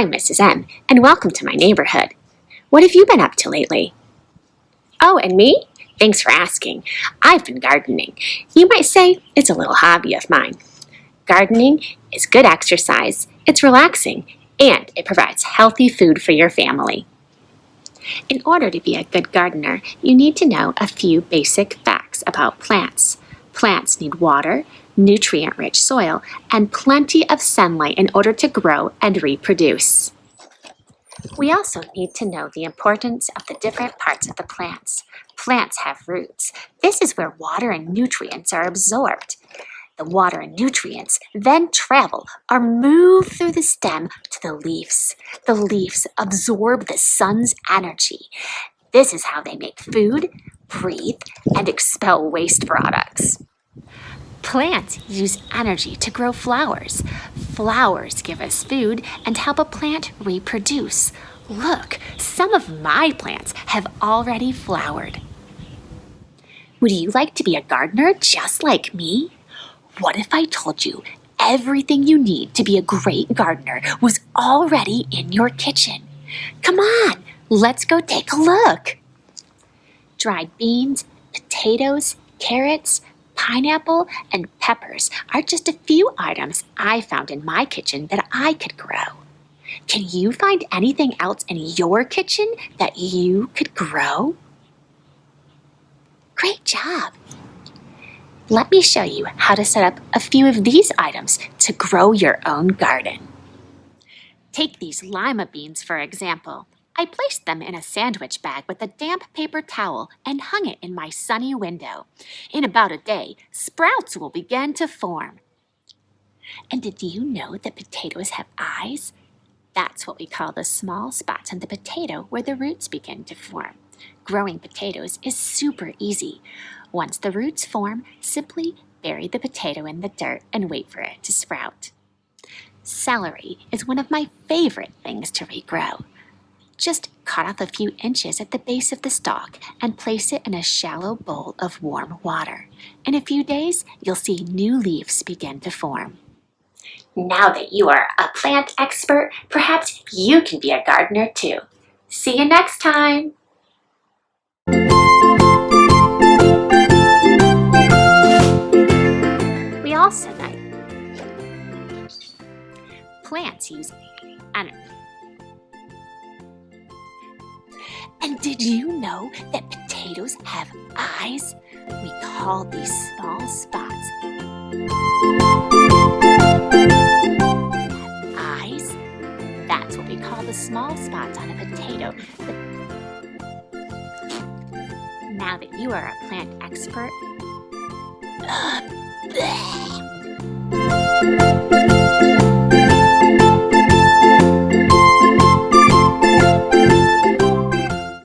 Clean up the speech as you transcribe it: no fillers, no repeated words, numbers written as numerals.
I'm Mrs. M, and welcome to my neighborhood. What have you been up to lately? Oh, and me? Thanks for asking. I've been gardening. You might say it's a little hobby of mine. Gardening is good exercise, it's relaxing, and it provides healthy food for your family. In order to be a good gardener, you need to know a few basic facts about plants. Plants need water, nutrient-rich soil, and plenty of sunlight in order to grow and reproduce. We also need to know the importance of the different parts of the plants. Plants have roots. This is where water and nutrients are absorbed. The water and nutrients then travel or move through the stem to the leaves. The leaves absorb the sun's energy. This is how they make food, breathe, and expel waste products. Plants use energy to grow flowers. Flowers give us food and help a plant reproduce. Look, some of my plants have already flowered. Would you like to be a gardener just like me? What if I told you everything you need to be a great gardener was already in your kitchen? Come on, let's go take a look. Dried beans, potatoes, carrots, pineapple, and peppers are just a few items I found in my kitchen that I could grow. Can you find anything else in your kitchen that you could grow? Great job! Let me show you how to set up a few of these items to grow your own garden. Take these lima beans for example. I placed them in a sandwich bag with a damp paper towel and hung it in my sunny window. In about a day, sprouts will begin to form. And did you know that potatoes have eyes? That's what we call the small spots on the potato where the roots begin to form. Growing potatoes is super easy. Once the roots form, simply bury the potato in the dirt and wait for it to sprout. Celery is one of my favorite things to regrow. Just cut off a few inches at the base of the stalk and place it in a shallow bowl of warm water. In a few days, you'll see new leaves begin to form. Now that you are a plant expert, perhaps you can be a gardener too. See you next time! We also know plants use energy. And did you know that potatoes have eyes? We call these small spots eyes. That's what we call the small spots on a potato. Now that you are a plant expert,